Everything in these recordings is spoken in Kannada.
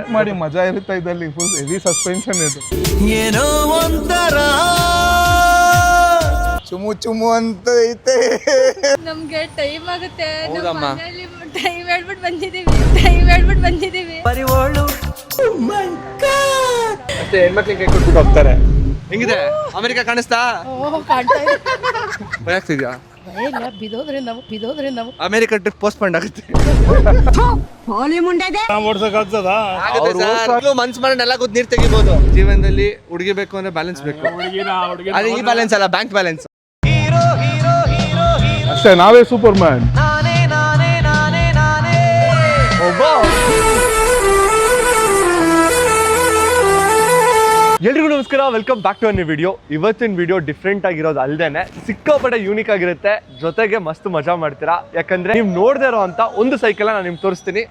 ಸ್ಟಾರ್ಟ್ ಮಾಡಿ ಮಜಾ ಇರುತ್ತೆ ಇದ್ರಲ್ಲಿ. ಫುಲ್ ಹೆವಿ ಸಸ್ಪೆನ್ಷನ್ ಇದು. ಏನೋ ಒಂಥರ ಚುಮು ಚುಮು ಅಂತ ಐತೆ. ನಮ್ಗೆ ಟೈಮ್ ಆಗುತ್ತೆ. ಹೌದಮ್ಮ. ಟೈಮ್ ಹೇಳ್ಬಿಟ್ಟು ಬಂದಿದ್ದೀವಿ. ಪರಿವೋಳು ಅಷ್ಟೇ ಹೆಣ್ಮಕ್ಳಿಗೆ ಕೈ ಕೊಟ್ಬಿಟ್ಟು ಹೋಗ್ತಾರೆ. ಹೆಂಗಿದೆ ಅಮೆರಿಕ ಕಾಣಿಸ್ತಾ? ಭಯ ಆಗ್ತಿದ್ಯಾ? ಬಿದೋದ್ರಿ ನಾವು ಅಮೆರಿಕ ಟ್ರಿಪ್ ಪೋಸ್ಟ್ಪೋಂಡ್ ಆಗುತ್ತೆ. ಮನ್ಸ್ ಮಾಡಿ ಎಲ್ಲ ಕೂತ್ ನೀರ್ ತೆಗಿಬಹುದು. ಜೀವನದಲ್ಲಿ ಹುಡುಗಿ ಬೇಕು ಅಂದ್ರೆ ಬ್ಯಾಲೆನ್ಸ್ ಬೇಕು. ಅದೇ ಈ ಬ್ಯಾಲೆನ್ಸ್ ಅಲ್ಲ, ಬ್ಯಾಂಕ್ ಬ್ಯಾಲೆನ್ಸ್. ಅಷ್ಟೇ, ನಾವೇ ಸೂಪರ್ ಮ್ಯಾನ್. ಎಲ್ರಿಗೂ ನಮಸ್ಕಾರ, welcome back to a new video. ಇವತ್ತಿನ ವಿಡಿಯೋ ಡಿಫ್ರೆಂಟ್ ಆಗಿರೋದು ಅಲ್ದೇನೆ ಸಿಕ್ಕಾಪಟ್ಟೆ ಯೂನಿಕ್ ಆಗಿರುತ್ತೆ, ಜೊತೆಗೆ ಮಸ್ತ್ ಮಜಾ ಮಾಡ್ತೀರಾ. ಯಾಕಂದ್ರೆ ನೀವು ನೋಡದೇ ಇರೋ ಅಂತ ಒಂದು ಸೈಕಲ್ ನಾನು ನಿಮ್ಗೆ ತೋರಿಸ್ತೀನಿ.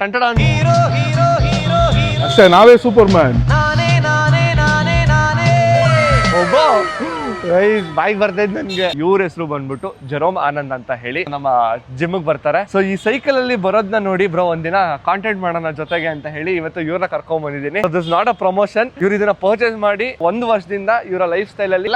ಅಷ್ಟೇ, ನಾವೇ ಸೂಪರ್ ಮ್ಯಾನ್. ಬಾಯಿಗೆ ಬರ್ತೈತೆ ನನ್ಗೆ. ಇವ್ರ ಹೆಸರು ಬಂದ್ಬಿಟ್ಟು ಜೆರೋಮ್ ಆನಂದ್ ಅಂತ ಹೇಳಿ ನಮ್ಮ ಜಿಮ್ಗೆ ಬರ್ತಾರೆ. ಸೊ ಈ ಸೈಕಲ್ ಅಲ್ಲಿ ಬರೋದನ್ನ ನೋಡಿ ಬ್ರೋ ಒಂದಿನ ಕಾಂಟೆಂಟ್ ಮಾಡೋಣ ಜೊತೆಗೆ ಅಂತ ಹೇಳಿ ಇವತ್ತು ಇವ್ರನ್ನ ಕರ್ಕೊಂಡ್ ಬಂದಿದ್ದೀನಿ. This not a promotion. ಇವ್ರು ಇದನ್ನ ಪರ್ಚೇಸ್ ಮಾಡಿ 1 ವರ್ಷದಿಂದ ಇವರ ಲೈಫ್ ಸ್ಟೈಲ್ ಅಲ್ಲಿ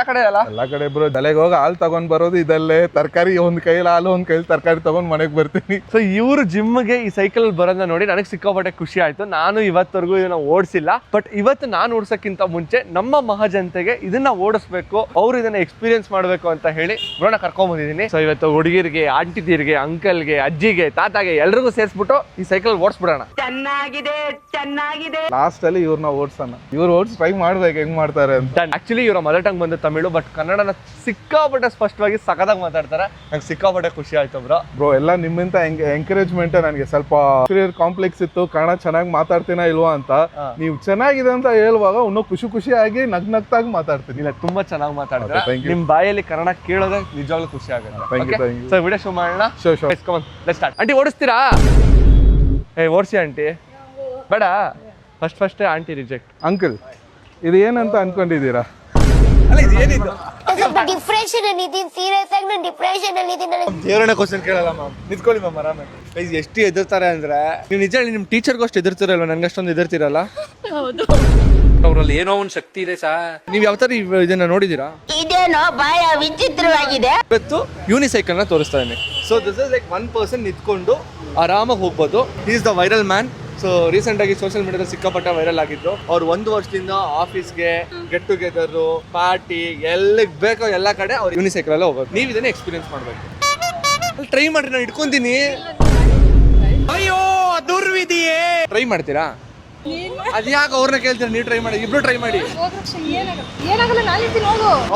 ಎಲ್ಲ ಕಡೆ ಬ್ರೋ ತಲೆಗೆ ಹೋಗಿ ಹಾಲು ತಗೊಂಡ್ ಬರೋದು ಇದಲ್ಲೇ. ತರಕಾರಿ ಒಂದ್ ಕೈಲಿ ಹಾಲು, ಒಂದ್ ಕೈಲಿ ತರಕಾರಿ ತಗೊಂಡ್ ಮನೆಗೆ ಬರ್ತೀನಿ. ಸೊ ಇವ್ರು ಜಿಮ್ಗೆ ಈ ಸೈಕಲ್ ಬರೋದನ್ನ ನೋಡಿ ನನಗೆ ಸಿಕ್ಕಾಪಟ್ಟೆ ಖುಷಿ ಆಯ್ತು. ನಾನು ಇವತ್ತವರೆಗೂ ಇದನ್ನ ಓಡಿಸಿಲ್ಲ, ಬಟ್ ಇವತ್ತು ನಾನು ಓಡಿಸೋಕ್ಕಿಂತ ಮುಂಚೆ ನಮ್ಮ ಮಹಾಜನತೆಗೆ ಇದನ್ನ ಓಡಿಸ್ಬೇಕು, ಅವ್ರು ಇದನ್ನ ಎಕ್ಸ್ಪೀರಿಯನ್ಸ್ ಮಾಡ್ಬೇಕು ಅಂತ ಹೇಳಿ ಬ್ರೋನ ಕರ್ಕೊಂಡ್ ಬಂದಿದ್ದೀನಿ. ಸೊ ಇವತ್ತು ಹುಡುಗಿರಿಗೆ, ಆಂಟಿದಿರಿಗೆ, ಅಂಕಲ್ಗೆ, ಅಜ್ಜಿಗೆ, ತಾತಾಗೆ ಎಲ್ರಿಗೂ ಸೇರಿಸ್ಬಿಟ್ಟು ಈ ಸೈಕಲ್ ಓಡಿಸ್ಬಿಡೋಣ. ಚೆನ್ನಾಗಿದೆ. ಲಾಸ್ಟ್ ಅಲ್ಲಿ ಇವ್ರನ್ನ ಓಡ್ಸೋಣ. ಇವ್ರು ಓಡಿಸಿ ಟ್ರೈ ಮಾಡ್ಬೇಕು ಹೆಂಗ್ ಮಾಡ್ತಾರೆ ಅಂತ. ಆಕ್ಚುಲಿ ಇವರ ಮದರ್ ಟಂಗ್ ಬಂದು ತಮಿಳು, ಬಟ್ ಕನ್ನಡನ ಸಿಕ್ಕಾಪಟ್ಟೆ ಸ್ಪಷ್ಟವಾಗಿ ಸಖತ್ತಾಗಿ ಮಾತಾಡ್ತಾರೆ. ನಂಗೆ ಸಿಕ್ಕಾಪಟ್ಟೆ ಖುಷಿ ಆಯ್ತು ಬ್ರೋ ಎಲ್ಲ ನಿಮ್ಮಿಂದ ಎಂಕರೇಜ್ಮೆಂಟ್. ನನಗೆ ಸ್ವಲ್ಪ ಕಾಂಪ್ಲೆಕ್ಸ್ ಇತ್ತು, ಕನ್ನಡ ಚೆನ್ನಾಗಿ ಮಾತಾಡ್ತೀನಾ ಇಲ್ವಾ ಅಂತ. ನೀವು ಚೆನ್ನಾಗಿದೆ ಅಂತ ಹೇಳುವಾಗ ಇನ್ನೂ ಖುಷಿಯಾಗಿ ನಗ್ನಗ್ತಾಗಿ ಮಾತಾಡ್ತೀನಿ. ಇಲ್ಲ, ತುಂಬಾ ಚೆನ್ನಾಗಿ ಮಾತಾಡ್ತಾರೆ. ನಿಮ್ ಬಾಯಲ್ಲಿ ಕನ್ನಡ ಕೇಳೋದೇ ನಿಜವಾಗ್ಲೂ ಖುಷಿ ಆಗುತ್ತೆ. ಸೊ ವಿಡಿಯೋ ಶೋ ಮಾಡೋಣ. ಆಂಟಿ ಓಡಿಸ್ತೀರಾ? ಓಡಿಸಿ ಆಂಟಿ. ಬೇಡ, ಫಸ್ಟ್ ಆಂಟಿ ರಿಜೆಕ್ಟ್. ಅಂಕಲ್, ಇದು ಏನಂತ ಅನ್ಕೊಂಡಿದ್ದೀರಾ? ದೇವರನ್ನ ಕ್ವಶನ್ ಕೇಳಲ್ಲ ಮ್ಯಾಮ್. ನಿಂತ್ಕೊಳ್ಳಿ ಮ್ಯಾಮ್ ಆರಾಮಾಗಿ. ಎಷ್ಟು ಎದುರ್ತಾರೆ ಅಂದ್ರೆ ನೀವು ನಿಜ ನಿಮ್ ಟೀಚರ್ಗೂ ಅಷ್ಟು ಎದುರ್ತಿರಲ್ವ, ನನ್ಗಷ್ಟೊಂದು ಎದುರ್ತಿರಲ್ಲ. ಅವ್ರಲ್ಲಿ ಏನೋ ಒಂದು ಶಕ್ತಿ ಇದೆ ಸಾ. ನೀವ್ ಯಾವ ತರ ಇದನ್ನ ನೋಡಿದೀರಾ? ಇದೇನೋ ಬಾಯ ವಿಚಿತ್ರವಾಗಿದೆ. ಇವತ್ತು ಯೂನಿಸೈಕಲ್ ನ ತೋರಿಸ್ತಾ ಇದ್ದೀನಿ. So this is like 1 person ನಿಂತ್ಕೊಂಡು ಆರಾಮಾಗಿ ಹೋಗ್ಬೋದು. He is the viral man. So recent ಆಗಿ ಸೋಷಿಯಲ್ ಮೀಡಿಯಾದಲ್ಲಿ ಸಿಕ್ಕಾಪಟ್ಟೆ ವೈರಲ್ ಆಗಿದ್ರು. ಅವ್ರು 1 ವರ್ಷದಿಂದ ಆಫೀಸ್ಗೆ, ಗೆಟ್ ಟುಗೆದರ್, ಪಾರ್ಟಿ, ಎಲ್ಲಿಗೆ ಬೇಕೋ ಎಲ್ಲ ಕಡೆ ಅವ್ರು ಯೂನಿಸೈಕಲ್ ಅಲ್ಲೇ ಹೋಗೋದು. ನೀವು ಇದನ್ನ ಎಕ್ಸ್ಪೀರಿಯನ್ಸ್ ಮಾಡ್ಬೇಕು. ಟ್ರೈ ಮಾಡ್ರಿ, ನಾನು ಇಟ್ಕೊಂತೀನಿ. ಅಯ್ಯೋ ದುರ್ವಿಧಿಯೇ. ಟ್ರೈ ಮಾಡ್ತೀರಾ? ಅದ್ಯಾಕೆ ಅವ್ರನ್ನ ಕೇಳ್ತೀರಾ? ನೀವು ಟ್ರೈ ಮಾಡಿ, ಇಬ್ರು ಟ್ರೈ ಮಾಡಿ.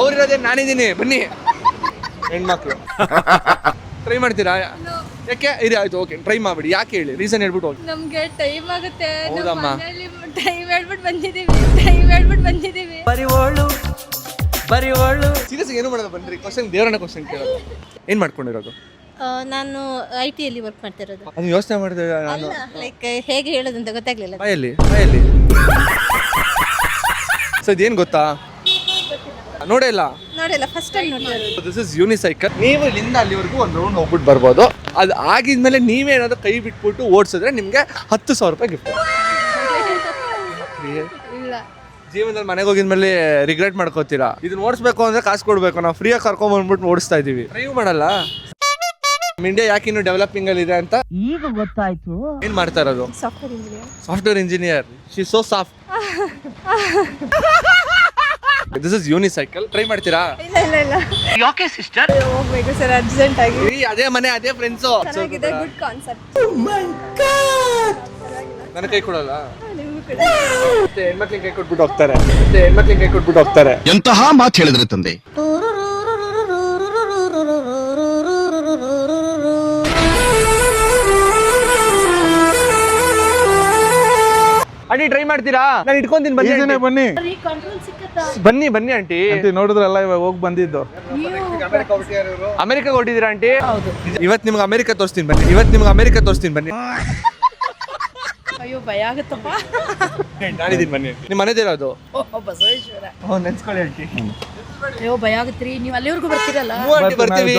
ಅವ್ರಿರೋದೇ ನಾನಿದ್ದೀನಿ, ಬನ್ನಿ ಹೆಣ್ಮಕ್ಳು. ಟ್ರೈ ಮಾಡ್ತೀರಾ? ಯಾಕೆ? ಇರಿ ಆಯ್ತು, ಓಕೆ, ಟ್ರೈ ಮಾಡ್ಬಿಡಿ. ಯಾಕೆ ಹೇಳಿ, ರೀಸನ್ ಹೇಳ್ಬಿಟ್ಟು ಹೋಗಿ. ನಮ್ಗೆ ಟೈಮ್ ಆಗುತ್ತೆ. ಹೌದಮ್ಮ. ಟೈಮ್ ಹೇಳ್ಬಿಟ್ಟು ಬಂದಿದ್ದೀವಿ. ಬರಿವೋಳು ಸೀರಿಯಸ್ ಏನು ಮಾಡೋದು? ಬನ್ರಿ, ಕ್ವಶನ್ ದೇವರನ್ನ ಕ್ವಶನ್ ಕೇಳೋದು. ಏನ್ ಮಾಡ್ಕೊಂಡಿರೋದು? ನಾನು IT ಯಲ್ಲಿ ವರ್ಕ್ ಮಾಡ್ತಿರೋದು. ಅದು ಯೋಚನೆ ಮಾಡಿದ್ರೆ ನಾನು ಲೈಕ್ ಹೇಗೆ ಹೇಳೋದು ಅಂತ ಗೊತ್ತಾಗ್ಲಿಲ್ಲ. ಬಾಯಲ್ಲಿ ಸೊ ಇದೇನು ಗೊತ್ತಾ? ನೋಡಿಲ್ಲ, ಫಸ್ಟ್ ಟೈಮ್ ನೋಡಿರೋದು. This is unicycle. ನೀವು ಇಲ್ಲಿಂದ ಅಲ್ಲಿವರೆಗೂ ಒಂದು ರೌಂಡ್ ಹೋಗ್ಬಿಟ್ಟು ಬರ್ಬೋದು. ಅದು ಆಗಿದ್ಮೇಲೆ ನೀವೇನಾದ್ರು ಕೈ ಬಿಟ್ಬಿಟ್ಟು ಓಡಿಸಿದ್ರೆ ನಿಮ್ಗೆ 10,000 ರೂಪಾಯಿ ಗಿಫ್ಟ್. ಇಲ್ಲ, ಜೀವನದಲ್ಲಿ ಮನೆಗೆ ಹೋಗಿದ್ಮೇಲೆ ರಿಗ್ರೆಟ್ ಮಾಡ್ಕೋತೀರಾ. ಇದನ್ನ ಓಡಿಸ್ಬೇಕು ಅಂದ್ರೆ ಕಾಸು ಕೊಡ್ಬೇಕು. ನಾವು ಫ್ರೀಯಾಗಿ ಕರ್ಕೊಂಡ್ ಬಂದ್ಬಿಟ್ಟು ಓಡಿಸ್ತಾ ಇದೀವಿ. ಡ್ರೈವ್ ಮಾಡಲ್ಲ. ಇಂಡಿಯಾ ಯಾಕೆ ಇನ್ನು ಡೆವಲಪಿಂಗ್ ಅಲ್ಲಿ ಇದೆ ಅಂತ ಈಗ ಗೊತ್ತಾಯ್ತು. ಏನ್ ಮಾಡ್ತಾ ಇರೋದು? Software engineer. She so soft. This is unicycle. Try ಮಾಡ್ತೀರಾ? ಇಲ್ಲ. ಯಾಕೆ ಸಿಸ್ಟರ್? ಹೋಗ್ಬೇಕು ಸರ್, ಅರ್ಜೆಂಟ್ ಆಗಿ. ಅದೇ ಮನೆ, ಅದೇ ಫ್ರೆಂಡ್ಸು. ಚೆನ್ನಾಗಿದೆ, ಗುಡ್ ಕಾನ್ಸೆಪ್ಟ್. ನನ್ನ ಕೈ ಕೊಡಲ್ಲ. ಹೆಣ್ಮಕ್ಳಿಗೆ ಕೈ ಕೊಟ್ಬಿಟ್ಟು ಹೋಗ್ತಾರೆ. ಎಂತಹ ಮಾತು ಹೇಳಿದ್ರೆ ತಂದೆ. ಆಂಟಿ ಟ್ರೈ ಮಾಡ್ತೀರಾ? ನಾನು ಇಟ್ಕೊಂತೀನಿ, ಬನ್ನಿ ಆಂಟಿ. ನೋಡಿದ್ರಲ್ಲ, ಇವಾಗ ಹೋಗಿ ಬಂದಿದ್ದು. ಅಮೆರಿಕಾಗೆ ಹೊರಟಿದ್ದೀರಾ ಆಂಟಿ? ಇವತ್ತು ನಿಮ್ಗೆ ಅಮೆರಿಕ ತೋರಿಸ್ತೀನಿ ಬನ್ನಿ. ಅಯ್ಯೋ, ಭಯ ಆಗುತ್ತಪ್ಪ. ನಾನಿದ್ದೀನಿ, ಬನ್ನಿ. ನಿಮ್ಮ ಮನೆದಿರೋದು? ಬಸವೇಶ್ವರ. ನೆನ್ಸ್ಕೊಳ್ಳಿ ಆಂಟಿ. ಅಯ್ಯೋ ಭಯ ಆಗತ್ರಿ ನೀವು ಅಲ್ಲಿವರೆಗೂ ಬರ್ತೀರಲ್ಲ. ಆಂಟಿ ಬರ್ತೀವಿ.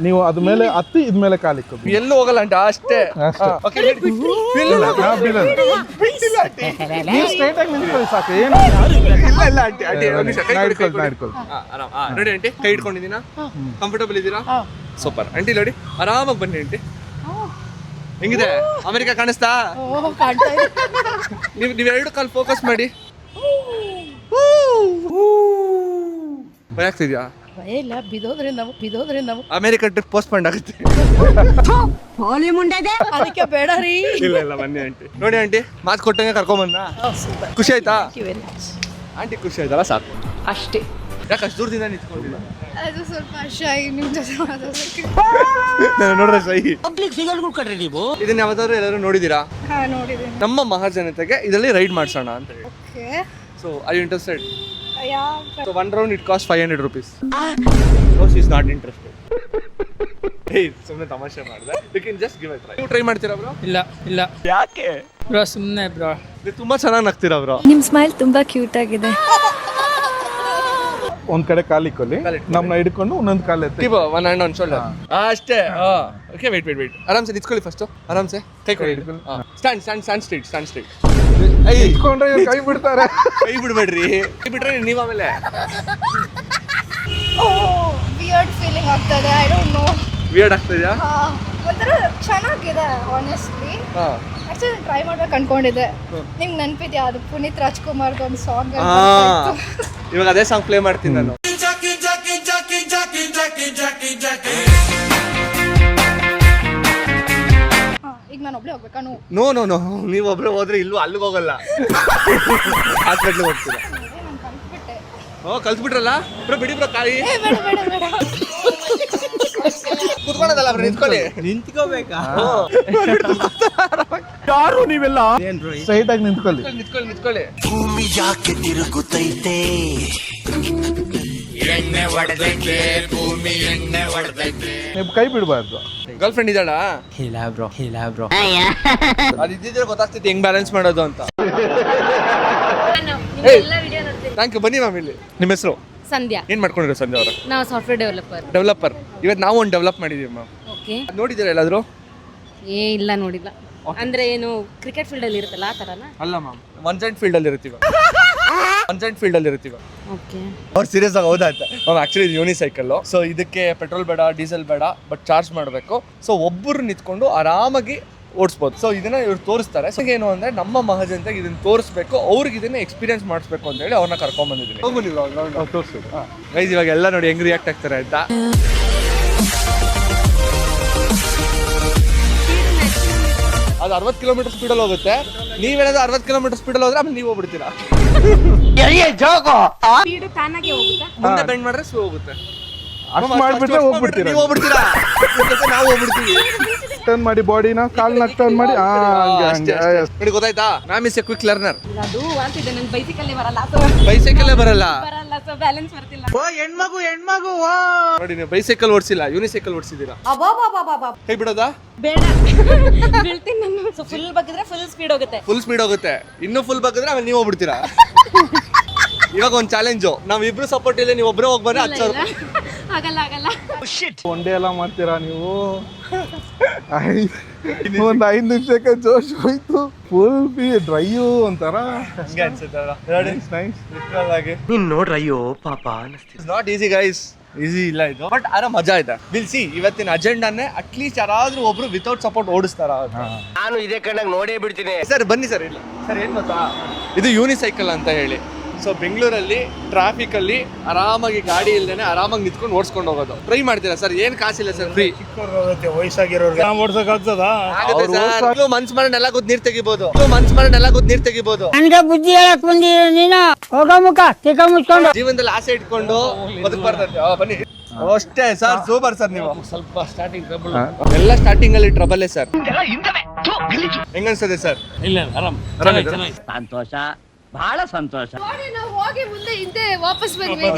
ನೀವು ಅದ್ರ ಮೇಲೆ ಹತ್ತಿ ಇದ್ಮೇಲೆ ಕಾಲಿಕ್ಕೋದು. ಎಲ್ಲೂ ಹೋಗಲ್ಲ ಆಂಟಿ ಅಷ್ಟೇ. ಓಕೆ ನೀವು ಸ್ಟ್ರೈಟ್ ಆಗಿ ನಿಂತ್ಕೊಳ್ಳಿ ಸಾಕು. ಏನು ಇಲ್ಲ ಆಂಟಿ ಆಂಟಿ ಹಿಡ್ಕೊಳ್ಳಿ. ಆರಾಮ್ ರೆಡಿ ಆಂಟಿ ಕೈ ಇಟ್ಕೊಂಡಿದ್ದೀನಾ? ಕಂಫರ್ಟಬಲ್ ಇದ್ದೀರಾ? ಸೂಪರ್ ಆಂಟಿ ನೋಡಿ ಆರಾಮಾಗಿ ಬನ್ನಿ ಆಂಟಿ. ಹೆಂಗಿದೆ ಅಮೆರಿಕ ಕಾಣಿಸ್ತಾ? ಕಾಣ್ತಾ ಇದೆ. ನೀವು ಎರಡು ಕಾಲ್ ಫೋಕಸ್ ಮಾಡಿ. ಭಯ ಆಗ್ತಿದ್ಯಾ? ಭಯ ಇಲ್ಲ, ಬಿದೋದ್ರೆ ನಾವು ಅಮೆರಿಕ ಟ್ರಿಪ್ ಪೋಸ್ಟ್ಪೋಂಡ್ ಆಗುತ್ತೆ. ಅದಕ್ಕೆ ಬೇಡ ರೀ. ಇಲ್ಲ ಬನ್ನಿ ಆಂಟಿ. ನೋಡಿ ಆಂಟಿ ಮಾತು ಕೊಟ್ಟಂಗೆ ಕರ್ಕೊಂಬಂದ. ಖುಷಿ ಆಯ್ತಾ ಆಂಟಿ? ಖುಷಿ ಆಯ್ತಲ್ಲ ಸಾಕು ಅಷ್ಟೇ. ಯಾಕೆ ಅಷ್ಟು ದೂರದಿಂದ ನಿಂತ್ಕೊಂಡಿಲ್ಲ? ಅದು ಸ್ವಲ್ಪ ಶೈ ನಿಮ್ಮ ಜೊತೆ ಮಾತಾಡೋದಕ್ಕೆ. ನೋಡ್ರೆ ಸೈ ಪಬ್ಲಿಕ್ ಫಿಗರ್ಗಳು ಕಡ್ರಿ ನೀವು. ಇದನ್ನ ಯಾವ್ದಾದ್ರು ಎಲ್ಲರೂ ನೋಡಿದೀರಾ? ಹಾ ನೋಡಿದ್ದೀನಿ. ನಮ್ಮ ಮಹಾಜನತೆಗೆ ಇದರಲ್ಲಿ ರೈಡ್ ಮಾಡ್ಸೋಣ ಅಂತ ಹೇಳಿ. Okay so I you interested? Yeah so one round it cost 500 rupees. No, she is not interested. Hey, ಸುಮ್ಮನೆ ತಮಾಷೆ ಮಾಡಿದೆ. You can just give a try. ನೀವು ಟ್ರೈ ಮಾಡ್ತೀರಾ ಬ್ರೋ? ಇಲ್ಲ ಯಾಕೆ ಬ್ರೋ ಸುಮ್ಮನೆ ಬ್ರೋ. ನೀವು ತುಂಬಾ ಚೆನ್ನಾಗಿ ನಗ್ತೀರಾ ಬ್ರೋ. ನಿಮ್ಮ ಸ್ಮೈಲ್ ತುಂಬಾ ಕ್ಯೂಟ್ ಆಗಿದೆ. ಒಂದ್ ಕಡೆ ಕಾಲಿಕ್ಕೊಳ್ಳಿ, ನಮ್ಮನ್ನ ಹಿಡ್ಕೊಂಡು ಒಂದೊಂದು ಕಾಲು ಎತ್ತಿ. Keep one hand on shoulder. ಅಷ್ಟೇ. ಓಕೆ ವೇಟ್ ಆರಾಮ್ಸೆ ನಿಂತ್ಕೊಳ್ಳಿ ಫಸ್ಟ್. ಆರಾಮ್ಸೆ ಕೈ ಕೊಡಿ. Stand straight. ಇಟ್ಕೊಂಡ್ರೆ ಇವ್ರು ಕೈ ಬಿಡ್ತಾರೆ. ಕೈ ಬಿಡ್ಬೇಡ್ರಿ. ಕೈ ಬಿಟ್ರೆ ನೀವು ಆಮೇಲೆ ವಿಯರ್ಡ್ ಫೀಲಿಂಗ್ ಆಗ್ತದೆ. I don't know. ವಿಯರ್ಡ್ ಆಗ್ತಿದ್ಯಾ? ಒಂಥರ ಚೆನ್ನಾಗಿದೆ ಆನೆಸ್ಟ್ಲಿ. ಆಕ್ಚುಲಿ ಟ್ರೈ ಮಾಡ್ಬೇಕು ಅನ್ಕೊಂಡಿದ್ದೆ. ನಿಮ್ಗೆ ನೆನಪಿದ್ಯಾ ಅದು ಪುನೀತ್ ರಾಜ್ಕುಮಾರ್ದು ಒಂದು ಸಾಂಗ್? ಇವಾಗ ಅದೇ ಸಾಂಗ್ ಪ್ಲೇ ಮಾಡ್ತೀನಿ ನಾನು. ಈಗ ನಾನು ಒಬ್ಳೆ ಹೋಗ್ಬೇಕಾ? ನೋ ನೀವು ಒಬ್ರು ಹೋದ್ರೆ ಇಲ್ಲೂ ಅಲ್ಲಿಗೆ ಹೋಗಲ್ಲ. ಹಾಸ್ಪಿಟ್ಲಿಗೆ ಹೋಗ್ತೀರಾ? ನಾನು ಕಲ್ತ್ಬಿಟ್ಟೆ. ಕಲ್ತ್ಬಿಟ್ರಲ್ಲ ಬ್ರೋ. ಬಿಡಿ ಬ್ರೋ ಕಾಯಿ. ಬೇಡ ಕುತ್ಕೊಳ್ಳೋದಲ್ಲ ಬ್ರೋ, ನಿಂತ್ಕೊಳ್ಳಿ. ನಿಂತ್ಕೋಬೇಕಾ? ಯಾರು ನೀವೆಲ್ಲ? ಸ್ಟ್ರೈಟ್ ಆಗಿ ನಿಂತ್ಕೊಳ್ಳಿ. ನಿಂತ್ಕೊಳ್ಳಿ. ಭೂಮಿ ಯಾಕೆ ತಿರುಗುತ್ತೈತೆ? ನೀವು ಕೈ ಬಿಡಬಾರ್ದು. ಗರ್ಲ್ ಫ್ರೆಂಡ್ ಇದ್ದಾಳಾ? ಇಲ್ಲ ಬ್ರೋ. ಅದು ಇದ್ದಿದ್ರೆ ಗೊತ್ತಾಗ್ತಿತ್ತು ಹೆಂಗ್ ಬ್ಯಾಲೆನ್ಸ್ ಮಾಡೋದು ಅಂತ. Thank you. ಬನ್ನಿ ಮ್ಯಾಮ್ ಇಲ್ಲಿ. ನಿಮ್ಮ ಹೆಸರು? ಸಂಧ್ಯಾ. ಏನ್ ಮಾಡ್ಕೊಂಡಿರೋ ಸಂಧ್ಯಾ ಅವರ? ನಾವು ಸಾಫ್ಟ್ವೇರ್ ಡೆವಲಪರ್. ಇವತ್ತು ನಾವು ಒಂದು ಡೆವಲಪ್ ಮಾಡಿದೀವಿ ಮ್ಯಾಮ್. ಓಕೆ. ನೋಡಿದ್ದೀರಾ ಎಲ್ಲಾದ್ರೂ? ಇಲ್ಲ ನೋಡಿಲ್ಲ. ಅಂದ್ರೆ ಏನು ಕ್ರಿಕೆಟ್ ಫೀಲ್ಡ್ ಅಲ್ಲಿ ಇರುತ್ತಲ್ಲ ಆ ತರನಾ? ಅಲ್ಲ ಮ್ಯಾಮ್, ಒನ್ ಸೈಡ್ ಫೀಲ್ಡ್ ಅಲ್ಲಿ ಇರ್ತೀವಿ. ಓಕೆ. ಅವ್ರು ಸೀರಿಯಸ್ ಆಗಿ ಹೌದಾಯ್ತು ಮ್ಯಾಮ್. ಆಕ್ಚುಲಿ ಇದು ಯೂನಿಸೈಕಲ್. ಸೊ ಇದಕ್ಕೆ ಪೆಟ್ರೋಲ್ ಬೇಡ, ಡೀಸೆಲ್ ಬೇಡ, ಬಟ್ ಚಾರ್ಜ್ ಮಾಡಬೇಕು. ಸೊ ಒಬ್ಬರು ನಿಂತ್ಕೊಂಡು ಆರಾಮಾಗಿ ಓಡಿಸ್ಬೋದು. ಸೊ ಇದನ್ನ ಇವ್ರು ತೋರಿಸ್ತಾರೆ. ಸೊ ಏನು ಅಂದ್ರೆ ನಮ್ಮ ಮಹಾಜನತೆಗೆ ಇದನ್ನ ತೋರಿಸ್ಬೇಕು, ಅವ್ರಿಗೆ ಇದನ್ನ ಎಕ್ಸ್ಪೀರಿಯನ್ಸ್ ಮಾಡಿಸ್ಬೇಕು ಅಂತ ಹೇಳಿ ಅವ್ರನ್ನ ಕರ್ಕೊಂಡ್ ಬಂದಿದ್ದೀನಿ. ತೋರಿಸಿ. ಗೈಸ್ ಇವಾಗ ಎಲ್ಲ ನೋಡಿ ಹೆಂಗ್ ರಿಯಾಕ್ಟ್ ಆಗ್ತಾರೆ ಆಯ್ತಾ. ಅದು 60 ಕಿಲೋಮೀಟರ್ ಸ್ಪೀಡಲ್ಲಿ ಹೋಗುತ್ತೆ. ನೀವೇನಾದ್ರು 60 ಕಿಲೋಮೀಟರ್ ಸ್ಪೀಡಲ್ಲಿ ಹೋದ್ರೆ ಆಮೇಲೆ ನೀವು ಹೋಗ್ಬಿಡ್ತೀರಾ. ಸ್ಪೀಡ್ ತಾನಾಗೆ ಹೋಗುತ್ತಾ? ಮುಂದೆ ಬೆಂಡ್ ಮಾಡ್ರೆ ಸ್ಲೋ ಹೋಗುತ್ತೆ. ಅಷ್ಟು ಮಾಡ್ಬಿಟ್ರೆ ಹೋಗ್ಬಿಡ್ತೀರಾ. ನೀವು ಹೋಗ್ಬಿಡ್ತೀರಾ, ನಾವು ಹೋಗ್ಬಿಡ್ತೀವಿ. ಟರ್ನ್ ಮಾಡಿ ಬಾಡಿನ, ಕಾಲ್ನ ಟರ್ನ್ ಮಾಡಿ. ನೋಡಿ ಗೊತ್ತಾಯ್ತಾ? Ma'am is A quick learner. ಅದು ಅಂತಿದೆ ನಂಗೆ ಬೈಸಿಕಲ್ಲೇ ಬರಲ್ಲ. ಬೈಸೈಕಲ್ಲೇ ಬರಲ್ಲ. ಸೊ ಬ್ಯಾಲೆನ್ಸ್ ಬರ್ತಿಲ್ಲ. ಹೆಣ್ಮಗು ನೋಡಿ ನೀವು ಬೈಸೈಕಲ್ ಓಡಿಸಿಲ್ಲ, ಯೂನಿಸೈಕಲ್ ಓಡಿಸಿದ್ದೀರಾ. ಕೈ ಬಿಡೋದಾ? ಬೇಡ. ಬೀಳ್ತೀನಿ ನಾನು. ಸೊ ಫುಲ್ ಬಗ್ಗಿದ್ರೆ ಫುಲ್ ಸ್ಪೀಡ್ ಹೋಗುತ್ತೆ. ಫುಲ್ ಸ್ಪೀಡ್ ಹೋಗುತ್ತೆ. ಇನ್ನೂ ಫುಲ್ ಬಗ್ಗಿದ್ರೆ ಆಮೇಲೆ ನೀವು ಹೋಗ್ಬಿಡ್ತೀರಾ. ಇವಾಗ ಒಂದು ಚಾಲೆಂಜು, ನಾವ್ ಇಬ್ರು ಸಪೋರ್ಟ್ ಇಲ್ಲ, ನೀವು ಒಬ್ಬರೇ ಹೋಗ್ಬಾರೆ. 10,000 ಆಗಲ್ಲ. ಒಂದೇ ಎಲ್ಲ ಮಾಡ್ತೀರಾ ನೀವು? ಒಂದ್ 5 ನಿಮಿಷಕ್ಕೆ ಜೋಶ್ ಹೋಯ್ತು. ಫುಲ್ ಡ್ರೈಯು ಒಂಥರ ಹಂಗೆ ಅನ್ಸುತ್ತಲ್ಲ. ನೀನ್ ನೋಡ್ರ ಅಯ್ಯೋ ಪಾಪ it's not easy guys. Easy ಇಲ್ಲ ಇದು, ಬಟ್ ಆರ ಮಜಾ ಇದೆ. ವಿಲ್ ಸಿ ಇವತ್ತಿನ ಅಜೆಂಡಾನೇ ಅಟ್ಲೀಸ್ಟ್ ಯಾರಾದ್ರೂ ಒಬ್ರು ವಿತೌಟ್ ಸಪೋರ್ಟ್ ಓಡಿಸ್ತಾರ. ನಾನು ಇದೇ ಕಣ್ಣಾಗ ನೋಡೇ ಬಿಡ್ತೀನಿ. ಸರ್ ಬನ್ನಿ ಸರ್. ಇಲ್ಲ ಸರ್, ಏನ್ ಗೊತ್ತಾ, ಇದು ಯೂನಿಸೈಕಲ್ ಅಂತ ಹೇಳಿ. ಸೊ ಬೆಂಗಳೂರಲ್ಲಿ ಟ್ರಾಫಿಕ್ ಅಲ್ಲಿ ಆರಾಮಾಗಿ ಗಾಡಿ ಇಲ್ದೇನೆ ಆರಾಮಾಗಿ ನಿಂತ್ಕೊಂಡು ಓಡಿಸ್ಕೊಂಡು ಹೋಗೋದು. ಟ್ರೈ ಮಾಡ್ತೀರಾ ಸರ್? ಏನ್ ಕಾಸಿಲ್ಲ ಸರ್, ಫ್ರೀ. ವಯಸ್ಸಾಗಿರೋರ್ಗೆ ಓಡ್ಸಕ್ಕಾಗ್ತದ? ಮನ್ಸ್ ಮಾಡಿ ನೆಲ ಕೂತ್ ನೀರ್ ತೆಗಿಬೋದು. ನನ್ಗೆ ಬುದ್ಧಿ ಹೇಳಕ್ ಬಂದಿರ ನೀನು? ಹೋಗ ಮುಖ ತಿಕ್ಕ ಮುಚ್ಕೊಂಡು ಜೀವನದಲ್ಲಿ ಆಸೆ ಇಟ್ಕೊಂಡು ಬದುಕ್ಬಾರ್ದಂತೆ. ಬನ್ನಿ ಅಷ್ಟೇ ಸರ್. Super sir. ನೀವು ಸ್ವಲ್ಪ ಸ್ಟಾರ್ಟಿಂಗ್ ಟ್ರಬಲ್. ಎಲ್ಲ ಸ್ಟಾರ್ಟಿಂಗ್ ಅಲ್ಲಿ ಟ್ರಬಲ್ ಸರ್. ಹೆಂಗನ್ಸ್ತದೆ ಸರ್? ಇಲ್ಲ ಆರಾಮ್. ಆರಾಮಿದ್ದೀರಾ? ಸಂತೋಷ. ಬಹಳ ಸಂತೋಷ. ನೋಡಿ ನಾವು ಹೋಗಿ ಮುಂದೆ ಹಿಂದೆ ವಾಪಸ್ ಬಂದ್ವಿ.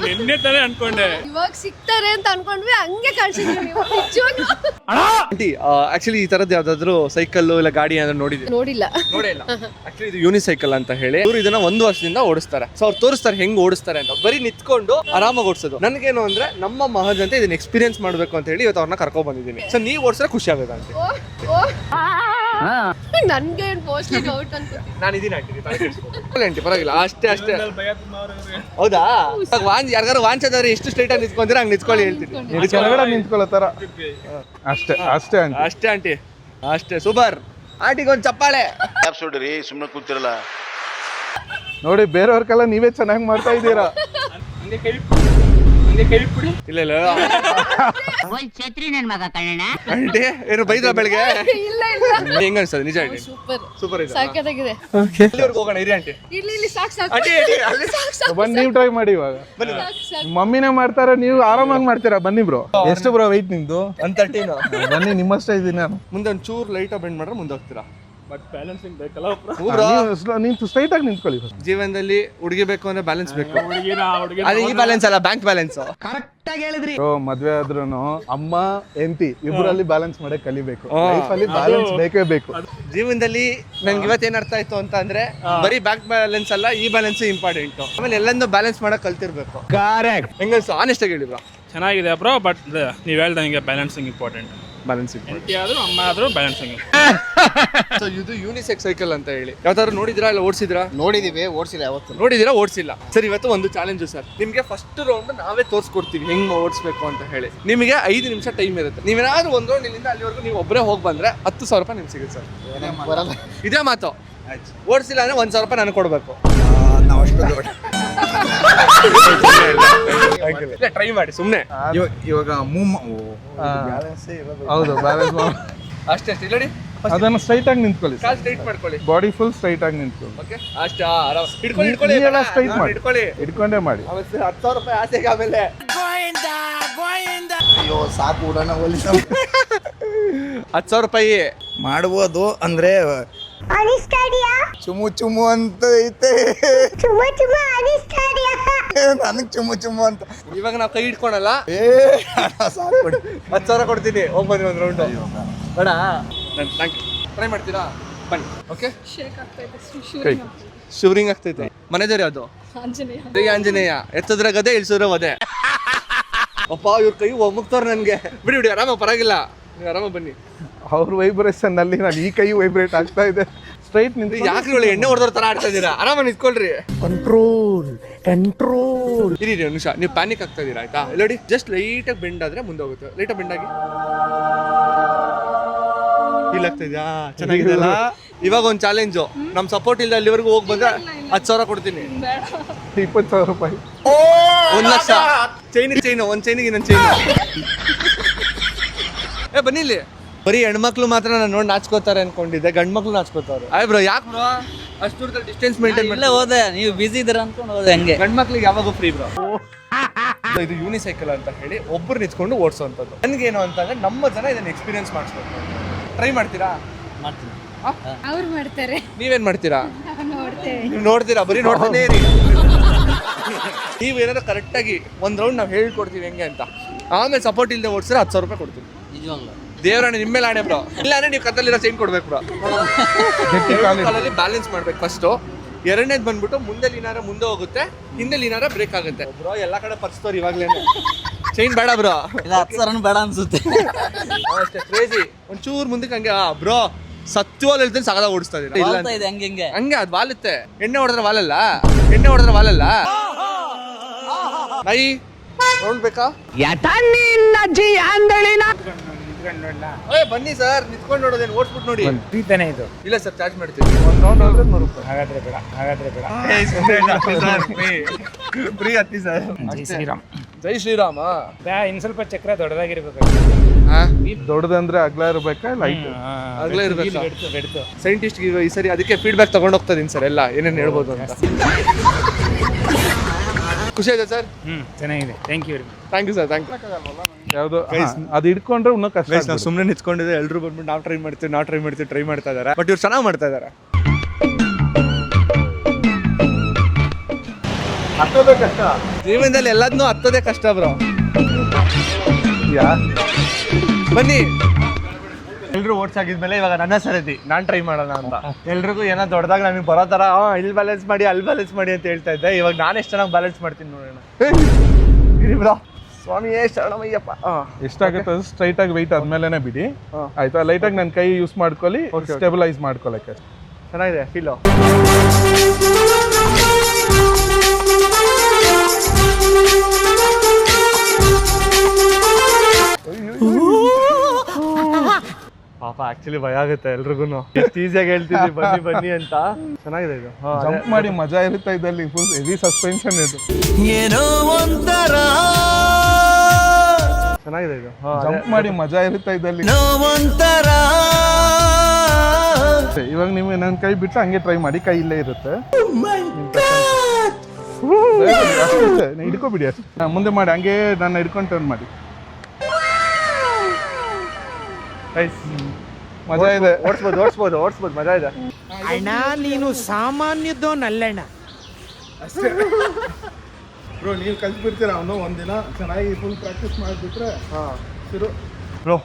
ನಿನ್ನೆ ತಾನೇ ಅನ್ಕೊಂಡೆ. ಇವಾಗ ಸಿಗ್ತಾರೆ ಅಂತ ಅನ್ಕೊಂಡ್ವಿ, ಹಂಗೆ ಕಳ್ಸಿದ್ವಿ ನೀವು ನಿಜವಾಗ್ಲೂ. ಆಂಟಿ ಆಕ್ಚುಲಿ ಈ ತರದ್ ಯಾವ್ದಾದ್ರು ಸೈಕಲ್ ಇಲ್ಲ ಗಾಡಿ ಏನಾದ್ರು ನೋಡಿದ್ರೆ ನೋಡಿಲ್ಲ. ನೋಡೇ ಇಲ್ಲ. ಆಕ್ಚುಲಿ ಇದು ಯೂನಿಸೈಕಲ್ ಅಂತ ಹೇಳಿ ಇವ್ರು ಇದನ್ನ 1 ವರ್ಷದಿಂದ ಓಡಿಸ್ತಾರೆ. ಸೊ ಅವ್ರು ತೋರಿಸ್ತಾರೆ ಹೆಂಗ್ ಓಡಿಸ್ತಾರೆ ಅಂತ. ಬರೀ ನಿಂತ್ಕೊಂಡು ಆರಾಮಾಗಿ ಓಡಿಸೋದು. ನನ್ಗೇನು ಅಂದ್ರೆ ನಮ್ಮ ಮಹಾಜಂತೆ ಇದನ್ನ ಎಕ್ಸ್ಪೀರಿಯನ್ಸ್ ಮಾಡ್ಬೇಕು ಅಂತ ಹೇಳಿ ಇವತ್ತು ಅವ್ರನ್ನ ಕರ್ಕೊಂಡ್ ಬಂದಿದ್ದೀನಿ. ಸೊ ನೀವು ಓಡಿಸಿದ್ರೆ ಖುಷಿ ಆಗುತ್ತೆ ಆಂಟಿ. ನನ್ಗೆ ಮೋಸ್ಟ್ಲಿ ಡೌಟ್ ಅಂತ. ನಾನು ಇದೀನಿ ಆಂಟಿ ಪರವಾಗಿಲ್ಲ. ಅಷ್ಟೇ ಹೌದಾ? ಯಾರಿಗಾರು ವಾಂಚದಾದ್ರೆ ಎಷ್ಟು ಸ್ಟ್ರೈಟ್ ಆಗಿ ನಿಂತ್ಕೊಂಡ್ರೆ ಹಂಗೆ ನಿಂತ್ಕೊಳ್ಳಿ ಹೇಳ್ತೀನಿ. ಕೆಳಗಡೆ ನಿಂತ್ಕೊಳ್ಳೋ ತರ ಅಷ್ಟೇ ಅಷ್ಟೇ ಅಂತ. ಅಷ್ಟೇ ಆಂಟಿ, ಅಷ್ಟೇ. ಸೂಪರ್. ಆಂಟಿಗೆ ಒಂದು ಚಪ್ಪಾಳೆ. ಸುಮ್ಮನೆ ಕೂತಿರಲ್ಲ ನೋಡಿ, ಬೇರೆಯವ್ರಿಗೆಲ್ಲ ನೀವೇ ಚೆನ್ನಾಗಿ ಮಾಡ್ತಾ ಇದ್ದೀರಾ. ಇಲ್ಲ ಇಲ್ಲ ಛತ್ರಿ ನನ್ ಮಗ ಕಣ್ಣ. ಆಂಟಿ ಏನು ಬೈದ್ರ ಬೆಳಗ್ಗೆ? ಇಲ್ಲ ಇಲ್ಲ, ಹೆಂಗ ಅನ್ಸ್ತದೆ ನಿಜ ಆಂಟಿ? ಸೂಪರ್ ಸೂಪರ್ ಇದೆ. ಸಾಕಾಗಿದೆ. ಎಲ್ಲಿವರೆಗೂ ಹೋಗೋಣ ಇರಿ ಆಂಟಿ. ಇಲ್ಲಿ ಸಾಕು ಸಾಕು ಆಂಟಿ ಅಲ್ಲಿ ಬನ್ನಿ, ನೀವು ಟ್ರೈ ಮಾಡಿ ಇವಾಗ. ಮಮ್ಮಿನೇ ಮಾಡ್ತಾರೆ, ನೀವು ಆರಾಮಾಗಿ ಮಾಡ್ತೀರಾ. ಬನ್ನಿ ಬ್ರೋ. ಎಷ್ಟು ಬ್ರೋ ವೈಟ್ ನಿಮ್ದು? 113. ಬನ್ನಿ, ನಿಮ್ಮಷ್ಟೇ ಇದ್ದೀನಿ ನಾನು. ಮುಂದೆ ಒಂದು ಚೂರು ಲೈಟ್ ಬೆಂಡ್ ಮಾಡ್ರೆ ಮುಂದೆ ಹೋಗ್ತೀರಾ. ಬಟ್ ಬ್ಯಾಲೆನ್ಸಿಂಗ್ ಬೇಕಲ್ಲ ನೀವು ಸ್ಟ್ರೈಟ್ ಆಗಿ ನಿಂತ್ಕೊಳ್ಳಿ. ಜೀವನದಲ್ಲಿ ಹುಡುಗಿ ಬೇಕು ಅಂದ್ರೆ ಬ್ಯಾಲೆನ್ಸ್ ಬೇಕು. ಹುಡುಗಿನ ಅದೇ ಈ ಬ್ಯಾಲೆನ್ಸ್ ಅಲ್ಲ, ಬ್ಯಾಂಕ್ ಬ್ಯಾಲೆನ್ಸ್. ಮದ್ವೆ ಆದ್ರೂನು ಅಮ್ಮ ಹೆಂಡತಿ ಇಬ್ಬರಲ್ಲಿ ಬ್ಯಾಲೆನ್ಸ್ ಮಾಡಕ್ ಕಲಿಬೇಕು. ಲೈಫ್ ಅಲ್ಲಿ ಬ್ಯಾಲೆನ್ಸ್ ಬೇಕೇ ಬೇಕು. ಜೀವನದಲ್ಲಿ ನನ್ಗೆ ಇವತ್ತೇನ್ ಅರ್ಥ ಆಯ್ತು ಅಂತ ಅಂದ್ರೆ ಬರೀ ಬ್ಯಾಂಕ್ ಬ್ಯಾಲೆನ್ಸ್ ಅಲ್ಲ, ಈ ಬ್ಯಾಲೆನ್ಸ್ ಇಂಪಾರ್ಟೆಂಟ್. ಆಮೇಲೆ ಎಲ್ಲಂದು ಬ್ಯಾಲೆನ್ಸ್ ಮಾಡಕ್ ಕಲ್ತಿರ್ಬೇಕು. ಹೆಂಗನ್ಸು? ಆನೆಸ್ಟ್ ಆಗಿ ಹೇಳಿಬ್ರಾ. ಚೆನ್ನಾಗಿದೆ ಬ್ರೋ. ಬಟ್ ನೀವು ಹೇಳ್ದಂಗೆ ಬ್ಯಾಲೆನ್ಸಿಂಗ್ ಇಂಪಾರ್ಟೆಂಟ್. ಬ್ಯಾಲೆನ್ಸ್ ಹೆಂಡತಿ ಆದ್ರೂ ಅಮ್ಮ ಆದ್ರೂ ಬ್ಯಾಲೆನ್ಸಿಂಗ್. ಸೊ ಇದು ಯೂನಿಸೆಕ್ಸ್ ಸೈಕಲ್ ಅಂತ ಹೇಳಿ ಯಾವ್ದಾದ್ರು ನೋಡಿದ್ರಾ ಇಲ್ಲ ಓಡಿಸಿದ್ರಾ? ನೋಡಿದೀವಿ, ಓಡಿಸಿಲ್ಲ ಯಾವತ್ತು. ನೋಡಿದಿರಾ? ಓಡಿಸಿಲ್ಲ. ಸರ್ ಇವತ್ತು ಒಂದು ಚಾಲೆಂಜ್ ಸರ್. ನಿಮ್ಗೆ ಫಸ್ಟ್ ರೌಂಡ್ ನಾವೇ ತೋರಿಸ್ಕೊಡ್ತೀವಿ ಹೆಂಗ್ ಓಡಿಸ್ಬೇಕು ಅಂತ ಹೇಳಿ. ನಿಮಗೆ 5 ನಿಮಿಷ ಟೈಮ್ ಇರುತ್ತೆ. ನೀವೇನಾದ್ರೂ ಒಂದು ರೌಂಡ್ ಇಲ್ಲಿಂದ ಅಲ್ಲಿವರೆಗೂ ನೀವು ಒಬ್ಬರೇ ಹೋಗಿ ಬಂದ್ರೆ 10,000 ರೂಪಾಯಿ ನಿಮ್ಗೆ ಸಿಗುತ್ತೆ ಸರ್. ಇದೇ ಮಾತು. ಓಡಿಸಿಲ್ಲ ಅಂದ್ರೆ 1,000 ರೂಪಾಯಿ ನಾನು ಕೊಡ್ಬೇಕು. ಟ್ರೈ ಮಾಡಿ ಸುಮ್ನೆ. ಇವಾಗ ಹೌದು, ಬ್ಯಾಲೆನ್ಸ್ ಅಷ್ಟೇ ಅಷ್ಟೇ. ಇಲ್ಲಡಿ ಅದನ್ನ ಸ್ಟ್ರೈಟ್ ಆಗಿ ನಿಂತ್ಕೊಳ್ಳಿ. ಕಾಲ್ ಸ್ಟ್ರೈಟ್ ಮಾಡ್ಕೊಳ್ಳಿ. ಬಾಡಿ ಫುಲ್ ಸ್ಟ್ರೈಟ್ ಆಗಿ ನಿಂತ್ಕೊಳ್ಳಿ. ಓಕೆ ಅಷ್ಟೇ. ಆರಾಮ ಹಿಡ್ಕೊಳ್ಳಿ ಹಿಡ್ಕೊಳ್ಳಿ. ನೀವೆಲ್ಲ ಸ್ಟ್ರೈಟ್ ಮಾಡಿ. ಹಿಡ್ಕೊಳ್ಳಿ. ಹಿಡ್ಕೊಂಡೇ ಮಾಡಿ. ಆಮೇಲೆ 10,000 ರೂಪಾಯಿ ಆಸೆಗೆ ಆಮೇಲೆ ಅಯ್ಯೋ ಸಾಕು ಉಡೋಣ ಹೋಲಿ. 10,000 ರೂಪಾಯಿ ಮಾಡ್ಬೋದು ಅಂದ್ರೆ ಚುಮು ಚುಮು ಅಂತ ಐತೆ. ನನಗ್ ಚುಮು ಚುಮು ಅಂತ. ಇವಾಗ ನಾವು ಕೈ ಹಿಡ್ಕೊಳಲ್ಲ. ಸಾಕು 10,000 ಕೊಡ್ತೀನಿ. ಹೋಗ್ಬನ್ನಿ ಒಂದು ರೌಂಡ್. ಬೇಡ, ಟ್ರೈ ಮಾಡ್ತೀರಾ? ಬನ್ನಿ. ಓಕೆ. ಶಿವರಿಂಗ್ ಆಗ್ತೈತೆ. ಮನೆದೇವ್ರು ಯಾವ್ದು? ಆಂಜನೇಯ. ಎತ್ತದ್ರ ಗದೆ, ಇಳ್ಸಿದ್ರೆ ವದೆ. ಅಪ್ಪ ಇವ್ರ ಕೈ ಒಮ್ಮಗ್ತಾರ ನನ್ಗೆ. ಬಿಡಿ ಬಿಡಿ, ಆರಾಮ, ಪರವಾಗಿಲ್ಲ. ನೀವು ಆರಾಮ ಬನ್ನಿ. ಅವ್ರ ವೈಬ್ರೇಷನ್ ನಲ್ಲಿ ನಾನು ಈ ಕೈ ವೈಬ್ರೇಟ್ ಆಗ್ತಾ ಇದೆ. ಸ್ಟ್ರೈಟ್ ನಿಂತು ಯಾಕೆ ಒಳ್ಳೆ ಎಣ್ಣೆ ಹೊಡೆದವ್ರ ತರ ಆಡ್ತಾ ಇದ್ದೀರಾ? ಆರಾಮ ನಿಂತ್ಕೊಳ್ರಿ. ಕಂಟ್ರೋಲ್ ಇರಿ ಒಂದು ನಿಮಿಷ. ನೀವು ಪ್ಯಾನಿಕ್ ಆಗ್ತಾ ಇದೀರಾ ಆಯ್ತಾ? ನೋಡಿ, ಜಸ್ಟ್ ಲೈಟಾಗಿ ಬೆಂಡ್ ಆದ್ರೆ ಮುಂದೆ ಹೋಗುತ್ತೆ. ಲೈಟಾಗಿ ಬೆಂಡ್ ಆಗಿ ಫೀಲ್ ಆಗ್ತಾ ಇದೆಯಾ? ಚೆನ್ನಾಗಿದೆ ಅಲ್ಲ? ಇವಾಗ ಒಂದು ಚಾಲೆಂಜು. ನಮ್ ಸಪೋರ್ಟ್ ಇಲ್ಲ ಅಲ್ಲಿವರೆಗೂ ಹೋಗಿ ಬಂದ್ರೆ 10,000 ಕೊಡ್ತೀನಿ. 20,000 ರೂಪಾಯಿ. 1 ಲಕ್ಷ. ಚೈನ್ ಒಂದ್ ಚೈನಿಗೆ ಇನ್ನೊಂದು ಚೈನ್. ಬನ್ನಿ ಇಲ್ಲಿ. ಬರೀ ಹೆಣ್ಮಕ್ಳು ಮಾತ್ರ ನಾನು ನೋಡಿ ನಾಚ್ಕೋತಾರೆ ಅನ್ಕೊಂಡಿದ್ದೆ. ಗಂಡ್ ಮಕ್ಳು ನಾಚ್ಕೋತಾರೆ. ಆಯ್ ಬ್ರೋ, ಯಾಕೆ ಬ್ರೋ ಅಷ್ಟು ದೂರ ಡಿಸ್ಟೆನ್ಸ್ ಮೇಂಟೈನ್ ಮಾಡಿ ಹೋದೆ, ನೀವು ಬಿಸಿ ಇದ್ದೀರಾ ಅನ್ಕೊಂಡು ಹೋದೆ ಹಂಗೆ. ಗಂಡ್ ಮಕ್ಳಿಗೆ ಯಾವಾಗೂ ಫ್ರೀ ಬ್ರೋ. ಇದು ಯೂನಿಸೈಕಲ್ ಅಂತ ಹೇಳಿ ಒಬ್ರು ನಿಂತ್ಕೊಂಡು ಓಡಿಸೋಂಥದ್ದು. ನನ್ಗೇನು ಅಂತಂದ್ರೆ ನಮ್ಮ ಜನ ಇದನ್ನ ಎಕ್ಸ್ಪೀರಿಯನ್ಸ್ ಮಾಡಿಸ್ಬೇಕು. ಟ್ರೈ ಮಾಡ್ತೀರಾ? ಮಾಡ್ತೀನಿ. ಅವ್ರು ಮಾಡ್ತಾರೆ, ನೀವೇನ್ ಮಾಡ್ತೀರಾ? ನೋಡ್ತೇವೆ. ನೀವು ನೋಡ್ತೀರಾ? ಬರೀ ನೋಡ್ತಾನೆ ಇರಿ. ನೀವೇನಾದ್ರು ಕರೆಕ್ಟಾಗಿ ಒಂದು ರೌಂಡ್ ನಾವು ಹೇಳ್ಕೊಡ್ತೀವಿ ಹೆಂಗೆ ಅಂತ. ಆಮೇಲೆ ಸಪೋರ್ಟ್ ಇಲ್ಲದೆ ಓಡಿಸಿದ್ರೆ 10,000 ರೂಪಾಯಿ ಕೊಡ್ತೀವಿ. ನಿಜವಾಗ್ಲೂ ದೇವರಾಣೆ ನಿಮ್ಮ ಮೇಲೆ ಆಣೆ ಬ್ರೋ. ಇಲ್ಲ ಅಂದ್ರೆ ನೀವು ಕತ್ತಲಿರೋ ಚೈನ್ ಕೊಡ್ಬೇಕು ಬ್ರೋ. ಕಾಲಲ್ಲಿ ಬ್ಯಾಲೆನ್ಸ್ ಮಾಡ್ಬೇಕು ಫಸ್ಟು. ಎರಡನೇದು ಬಂದ್ಬಿಟ್ಟು ಮುಂದೆ ಲೀನಾರ ಮುಂದೆ ಹೋಗುತ್ತೆ, ಹಿಂದೆ ಲೀನಾರ ಬ್ರೇಕ್ ಆಗುತ್ತೆ. ಬ್ರೋ ಎಲ್ಲ ಕಡೆ ಪರ್ಸ್ತವ್ರು ಇವಾಗಲೇ. ಚೈನ್ ಬೇಡ ಬ್ರೋ. ಇಲ್ಲ 10,000 ಬೇಡ ಅನ್ಸುತ್ತೆ. ಅಷ್ಟೇ ಕ್ರೇಜಿ. ಒಂಚೂರು ಮುಂದಕ್ಕೆ ಹಂಗೆ ಬ್ರೋ ಸತ್ಯವಾಗಿ ಹೇಳ್ತೀನಿ, ಸಗದ ಓಡಿಸ್ತಾ ಇದ್ದೀನಿ. ಇಲ್ಲ ಇದೆ ಹಂಗೆ ಹಂಗೆ ಅದು ವಾಲುತ್ತೆ. ಎಣ್ಣೆ ಹೊಡೆದ್ರೆ ವಾಲಲ್ಲ. ಎಣ್ಣೆ ಹೊಡೆದ್ರೆ ವಾಲಲ್ಲ. ನೈ ರೌಂಡ್ ಬೇಕಾ? ಬನ್ನಿ ಸರ್, ನಿಂತ್ಕೊಂಡು ನೋಡೋದೇನು, ಓಡಿಸ್ಬಿಟ್ಟು ನೋಡಿ. ಇದು ಇಲ್ಲ ಸರ್, ಚಾರ್ಜ್ ಮಾಡ್ತೀವಿ. ಒಂದು ರೌಂಡ್ ಹೋದ್ರೆ 100 ರೂಪಾಯಿ. ಹಾಗಾದ್ರೆ ಬೇಡ, ಹಾಗಾದ್ರೆ ಬೇಡ. ಫ್ರೀ ಹತ್ತಿ ಸರ್. ಜೈ ಶ್ರೀರಾಮ್. ಜೈ ಶ್ರೀರಾಮ. ಇನ್ನು ಸ್ವಲ್ಪ ಚಕ್ರ ದೊಡ್ಡದಾಗಿರ್ಬೇಕು. ದೊಡ್ಡದಂದ್ರೆ ಅಗ್ಲ ಇರ್ಬೇಕಾ ಲೈಟ್ ಆಗ್ಲೇ ಇರ್ಬೇಕು. ಸೈಂಟಿಸ್ಟ್ ಈ ಸರಿ ಅದಕ್ಕೆ ಫೀಡ್ಬ್ಯಾಕ್ ತಗೊಂಡು ಹೋಗ್ತಾ ಇದೀನಿ ಸರ್. ಎಲ್ಲ ಏನೇನು ಹೇಳ್ಬೋದು ಅಂತ. ಖುಷಿ ಆಯ್ತಾ ಸರ್? ಚೆನ್ನಾಗಿದೆ. Thank you sir. Thank you. ಯಾವ್ದು ಅದು ಹಿಡ್ಕೊಂಡ್ರೆ ಇನ್ನೂ ಕಷ್ಟ. ನಾವು ಸುಮ್ಮನೆ ನಿಂತ್ಕೊಂಡಿದ್ದೆ. ಎಲ್ಲರೂ ಬಂದ್ಬಿಟ್ಟು ನಾವು ಟ್ರೈ ಮಾಡ್ತೀವಿ ಟ್ರೈ ಮಾಡ್ತಾ ಇದ್ದಾರೆ. ಬಟ್ ಇವ್ರು ಚೆನ್ನಾಗಿ ಮಾಡ್ತಾ ಇದ್ದಾರೆ. ಹತ್ತೋದೇ ಕಷ್ಟ. ಜೀವನದಲ್ಲಿ ಎಲ್ಲದನ್ನೂ ಹತ್ತೋದೇ ಕಷ್ಟ ಬ್ರೋ. ಯಾ ಬನ್ನಿ ಎಲ್ರು ಓಟ್ಸ್ ಆಗಿದ್ಮೇಲೆ ಇವಾಗ ನನ್ನ ಸರದಿ ನಾನು ಟ್ರೈ ಮಾಡೋಣ ಅಂತ. ಎಲ್ರಿಗೂ ಏನೋ ದೊಡ್ಡದಾಗ ನಮಗೆ ಬರೋ ಥರ ಇಲ್ಲಿ ಬ್ಯಾಲೆನ್ಸ್ ಮಾಡಿ ಅಲ್ಲಿ ಬ್ಯಾಲೆನ್ಸ್ ಮಾಡಿ ಅಂತ ಹೇಳ್ತಾ ಇದ್ದೆ. ಇವಾಗ ನಾನು ಎಷ್ಟು ಚೆನ್ನಾಗಿ ಬ್ಯಾಲೆನ್ಸ್ ಮಾಡ್ತೀನಿ ನೋಡೋಣ. ಇರಿ ಬ್ರೋ. ಸ್ವಾಮಿಯೇ ಶರಣಮಯ್ಯಪ್ಪ. ಎಷ್ಟಾಗುತ್ತೆ ಅದು ಸ್ಟ್ರೈಟ್ ಆಗಿ ವೆಯ್ಟ್ ಆದ್ಮೇಲೆ ಬಿಡಿ ಆಯ್ತಾ. ಲೈಟ್ ಆಗಿ ನನ್ನ ಕೈ ಯೂಸ್ ಮಾಡ್ಕೊಳ್ಳಿ, ಸ್ಟೆಬಿಲೈಸ್ ಮಾಡ್ಕೊಳ್ಳಕ್ಕೆ. ಚೆನ್ನಾಗಿದೆ ಫೀಲು. ಪಾಪ ಆಕ್ಚುಲಿ ಭಯ ಆಗುತ್ತೆ ಎಲ್ರಿಗೂ. ಎಷ್ಟು ಈಸಿಯಾಗಿ ಹೇಳ್ತಿದ್ವಿ ಬನ್ನಿ ಬನ್ನಿ ಅಂತ. ಚೆನ್ನಾಗಿದೆ ಇದು. ಜಂಪ್ ಮಾಡಿ ಮಜಾ ಇರುತ್ತೆ ಇದಲ್ಲಿ. ಫುಲ್ ಹೆವಿ ಸಸ್ಪೆನ್ಷನ್ ಇದು. ಏನೋ ಒಂಥರ ಚೆನ್ನಾಗಿದೆ ಇದು. ಜಂಪ್ ಮಾಡಿ ಮಜಾ ಇರುತ್ತೆ ಇದಲ್ಲಿ. ಇವಾಗ ನೀವು ನನ್ನ ಕೈ ಬಿಟ್ಟು ಹಂಗೆ ಟ್ರೈ ಮಾಡಿ, ಕೈ ಇಲ್ಲೇ ಇರುತ್ತೆ. ಅಷ್ಟೇ, ಹಿಡ್ಕೊಬಿಡಿ ಅಷ್ಟೇ. ಮುಂದೆ ಮಾಡಿ ಹಂಗೆ ನಾನು ಹಿಡ್ಕೊಂಡು ಟರ್ನ್ ಮಾಡಿ. ಮಜಾ ಇದೆ. ಓಡಿಸ್ಬೋದು ಮಜಾ ಇದೆ. ಅಣ್ಣ ನೀನು ಸಾಮಾನ್ಯದೋನಲ್ಲಣ್ಣ. ಬ್ರೋ ನೀವು ಕಲ್ತ್ಬಿಡ್ತೀರಾ ಅವನು ಒಂದಿನ ಚೆನ್ನಾಗಿ ಫುಲ್ ಪ್ರಾಕ್ಟೀಸ್ ಮಾಡಿಬಿಟ್ರೆ ಶುರು. Bro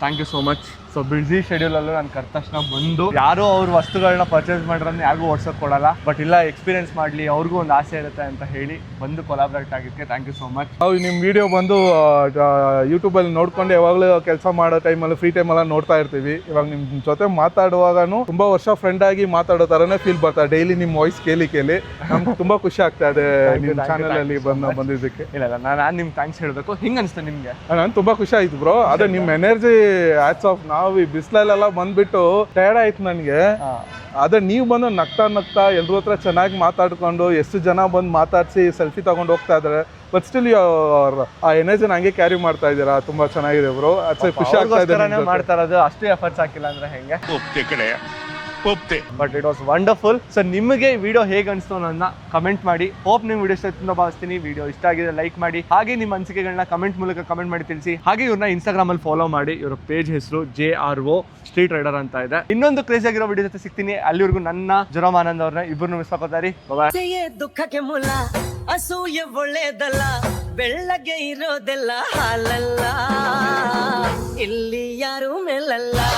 thank you so much. So busy ಶೆಡ್ಯೂಲಲ್ಲೂ ನಾನು ಕರೆದ ತಕ್ಷಣ ಬಂದು ಯಾರೋ ಅವ್ರ ವಸ್ತುಗಳನ್ನ ಪರ್ಚೇಸ್ ಮಾಡಿರೋದನ್ನ ಯಾರಿಗೂ ಓಡ್ಸೋಕೆ ಕೊಡಲ್ಲ, ಬಟ್ ಇಲ್ಲ ಎಕ್ಸ್ಪೀರಿಯನ್ಸ್ ಮಾಡಲಿ ಅವ್ರಿಗೂ ಒಂದು ಆಸೆ ಇರುತ್ತೆ ಅಂತ ಹೇಳಿ ಬಂದು ಕೊಲಾಬ್ರೇಟ್ ಆಗಿದ್ದಕ್ಕೆ ಥ್ಯಾಂಕ್ ಯು ಸೋ ಮಚ್. ನಾವು ನಿಮ್ಮ ವಿಡಿಯೋ ಬಂದು ಯೂಟ್ಯೂಬಲ್ಲಿ ನೋಡ್ಕೊಂಡು ಯಾವಾಗಲೂ ಕೆಲಸ ಮಾಡೋ ಟೈಮಲ್ಲಿ ಫ್ರೀ ಟೈಮೆಲ್ಲ ನೋಡ್ತಾ ಇರ್ತೀವಿ. ಇವಾಗ ನಿಮ್ಮ ಜೊತೆ ಮಾತಾಡುವಾಗೂ ತುಂಬ ವರ್ಷ ಫ್ರೆಂಡ್ ಆಗಿ ಮಾತಾಡೋ ಥರನೇ ಫೀಲ್ ಬರ್ತಾರೆ. ಡೈಲಿ ನಿಮ್ಮ ವಾಯ್ಸ್ ಕೇಳಿ ನಮ್ಗೆ ತುಂಬ ಖುಷಿ ಆಗ್ತಾ ಇದೆ ನಿಮ್ಮ ಚಾನಲಲ್ಲಿ ಬಂದಿದ್ದಕ್ಕೆ. ಇಲ್ಲ ನಾನು ನಿಮ್ಗೆ ಥ್ಯಾಂಕ್ಸ್ ಹೇಳಬೇಕು. ಹಿಂಗೆ ಅನಿಸ್ತು ನಿಮಗೆ? ನಾನು ತುಂಬ ಖುಷಿ ಆಯ್ತು ಬ್ರೋ. ಅದೇ ನಿಮ್ಮ ಎನರ್ಜಿ ಹ್ಯಾಟ್ಸ್ ಆಫ್. ನಾವು ಈ ಬಿಸಿಲಲ್ಲೆಲ್ಲ ಬಂದ್ಬಿಟ್ಟು ಟಯರ್ಡ್ ಆಯ್ತು ನನಗೆ. ಅದೇ ನೀವು ಬಂದು ನಗ್ತಾ ಎಲ್ರ ಹತ್ರ ಚೆನ್ನಾಗಿ ಮಾತಾಡ್ಕೊಂಡು ಎಷ್ಟು ಜನ ಬಂದು ಮಾತಾಡಿಸಿ ಸೆಲ್ಫಿ ತಗೊಂಡು ಹೋಗ್ತಾ ಇದ್ದಾರೆ. ಬಟ್ ಸ್ಟಿಲ್ ಆ ಎನರ್ಜಿನ ಹಂಗೆ ಕ್ಯಾರಿ ಮಾಡ್ತಾ ಇದ್ದೀರಾ. ತುಂಬಾ ಚೆನ್ನಾಗಿದೆ ಬ್ರೋ. ಅಷ್ಟೇ ಖುಷಿ ಆಗ್ತಾ ಇದೆ. ಮಾಡ್ತಾ ಇರೋದು ಅಷ್ಟು ಎಫರ್ಟ್ಸ್ ಹಾಕಿಲ್ಲ ಅಂದ್ರೆ ಹೆಂಗೆ? But it was wonderful. So ನಿಮಗೆ ವಿಡಿಯೋ ಹೇಗೆ ಅನಿಸ್ತು ನನ್ನ ಕಮೆಂಟ್ ಮಾಡಿ. ಹೋಪ್ ನೀವು ವಿಡಿಯೋ ಇಷ್ಟ ತುಂಬ ಭಾವಿಸ್ತೀನಿ. ವಿಡಿಯೋ ಇಷ್ಟ ಆಗಿದೆ ಲೈಕ್ ಮಾಡಿ, ಹಾಗೆ ನಿಮ್ಮ ಅನಿಸಿಕೆಗಳನ್ನ ಕಮೆಂಟ್ ಮೂಲಕ ಕಮೆಂಟ್ ಮಾಡಿ ತಿಳಿಸಿ. ಹಾಗೆ ಇವ್ರನ್ನ ಇನ್ಸ್ಟಾಗ್ರಾಮಲ್ಲಿ ಫಾಲೋ ಮಾಡಿ. ಇವರ ಪೇಜ್ ಹೆಸರು JRO ಸ್ಟ್ರೀಟ್ ರೈಡರ್ ಅಂತ ಇದೆ. ಇನ್ನೊಂದು ಕ್ರೇಜ್ ಆಗಿರೋ ವಿಡಿಯೋ ಜೊತೆ ಸಿಗ್ತೀನಿ. ಅಲ್ಲಿವರೆಗೂ ನನ್ನ ಜರೋಮ್ ಆನಂದ್ ಅವ್ರನ್ನ ಇಬ್ಬರನ್ನು ಮಿಸ್ ಮಾಡ್ಕೋತಾರೆ. ದುಃಖಕ್ಕೆ ಮೂಲ ಅಸೂಯೆ ಒಳ್ಳೇದಲ್ಲ, ಬೆಳ್ಳಗೆ ಇರೋದೆಲ್ಲ ಹಾಲಲ್ಲ, ಇಲ್ಲಿ ಯಾರು ಮೇಲಲ್ಲ.